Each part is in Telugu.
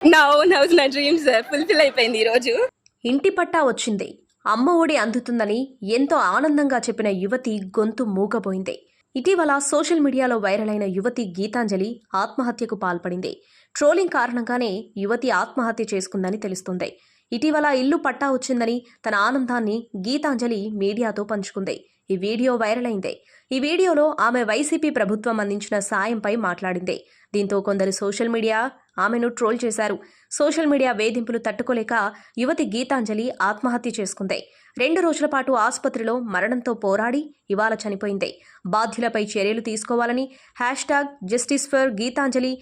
నౌస్ నా డ్రీమ్స్ ఫుల్ఫిల్ అయిపోయింది ఈరోజు. ఇంటి పట్టా వచ్చింది, అమ్మ ఒడి అందుతుందని ఎంతో ఆనందంగా చెప్పిన యువతి గొంతు మూగబోయింది. ఇటీవల సోషల్ మీడియాలో వైరల్ అయిన యువతి గీతాంజలి ఆత్మహత్యకు పాల్పడింది. ట్రోలింగ్ కారణంగానే యువతి ఆత్మహత్య చేసుకుందని తెలుస్తుంది. ఇటీవల ఇల్లు పట్టా వచ్చిందని తన ఆనందాన్ని గీతాంజలి మీడియాతో పంచుకుంది. ఈ వీడియో వైరల్ అయింది. ఈ వీడియోలో ఆమె వైసీపీ ప్రభుత్వం అందించిన సాయంపై మాట్లాడింది. దీంతో కొందరు సోషల్ మీడియా ఆమెను ట్రోల్ చేశారు. సోషల్ మీడియా వేధింపులు తట్టుకోలేక యువతి గీతాంజలి ఆత్మహత్య చేసుకుంది. 2 రోజుల పాటు ఆసుపత్రిలో మరణంతో పోరాడి ఇవాళ చనిపోయింది. బాధ్యులపై చర్యలు తీసుకోవాలని #justice for Geetanjali,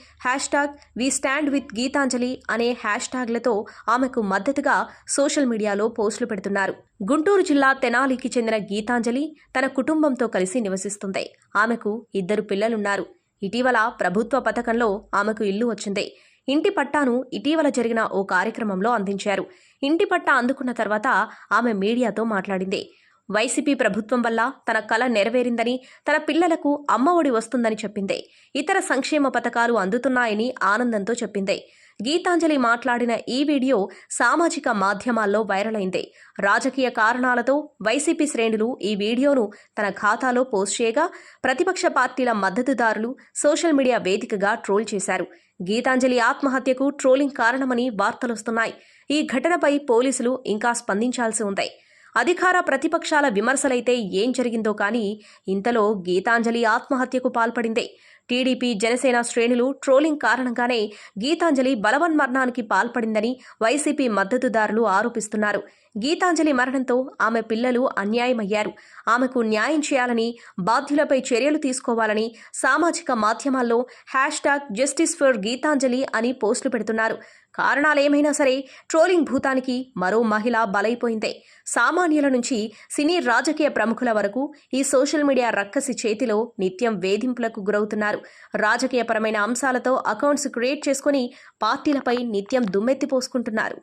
#we stand with Geetanjali అనే హ్యాష్ట్యాగ్లతో ఆమెకు మద్దతుగా సోషల్ మీడియాలో పోస్టులు పెడుతున్నారు. గుంటూరు జిల్లా తెనాలికి చెందిన గీతాంజలి తన కుటుంబంతో కలిసి నివసిస్తుంది. ఆమెకు 2 పిల్లలున్నారు. ఇటీవల ప్రభుత్వ పథకంలో ఆమెకు ఇల్లు వచ్చింది. ఇంటి పట్టాను ఇటీవల జరిగిన ఓ కార్యక్రమంలో అందించారు. ఇంటి పట్టా అందుకున్న తర్వాత ఆమె మీడియాతో మాట్లాడింది. వైసీపీ ప్రభుత్వం వల్ల తన కల నెరవేరిందని, తన పిల్లలకు అమ్మ ఒడి వస్తుందని చెప్పింది. ఇతర సంక్షేమ పథకాలు అందుతున్నాయని ఆనందంతో చెప్పింది. గీతాంజలి మాట్లాడిన ఈ వీడియో సామాజిక మాధ్యమాల్లో వైరల్ అయింది. రాజకీయ కారణాలతో వైసీపీ శ్రేణులు ఈ వీడియోను తన ఖాతాలో పోస్ట్ చేయగా ప్రతిపక్ష పార్టీల మద్దతుదారులు సోషల్ మీడియా వేదికగా ట్రోల్ చేశారు. గీతాంజలి ఆత్మహత్యకు ట్రోలింగ్ కారణమని వార్తలొస్తున్నాయి. ఈ ఘటనపై పోలీసులు ఇంకా స్పందించాల్సి ఉంది. అధికార ప్రతిపక్షాల విమర్శలైతే ఏం జరిగిందో కానీ ఇంతలో గీతాంజలి ఆత్మహత్యకు పాల్పడింది. టీడీపీ, జనసేన శ్రేణులు ట్రోలింగ్ కారణంగానే గీతాంజలి బలవన్మరణానికి పాల్పడిందని వైసీపీ మద్దతుదారులు ఆరోపిస్తున్నారు. గీతాంజలి మరణంతో ఆమె పిల్లలు అన్యాయమయ్యారు. ఆమెకు న్యాయం చేయాలని, బాధ్యులపై చర్యలు తీసుకోవాలని సామాజిక మాధ్యమాల్లో #జస్టిస్ ఫర్ గీతాంజలి అని పోస్టులు పెడుతున్నారు. కారణాలేమైనా సరే ట్రోలింగ్ భూతానికి మరో మహిళ బలైపోయింది. సామాన్యుల నుంచి సినీ రాజకీయ ప్రముఖుల వరకు ఈ సోషల్ మీడియా రక్కసి చేతిలో నిత్యం వేధింపులకు గురవుతున్నారు. రాజకీయపరమైన అంశాలతో అకౌంట్స్ క్రియేట్ చేసుకుని పార్టీలపై నిత్యం దుమ్మెత్తిపోసుకుంటున్నారు.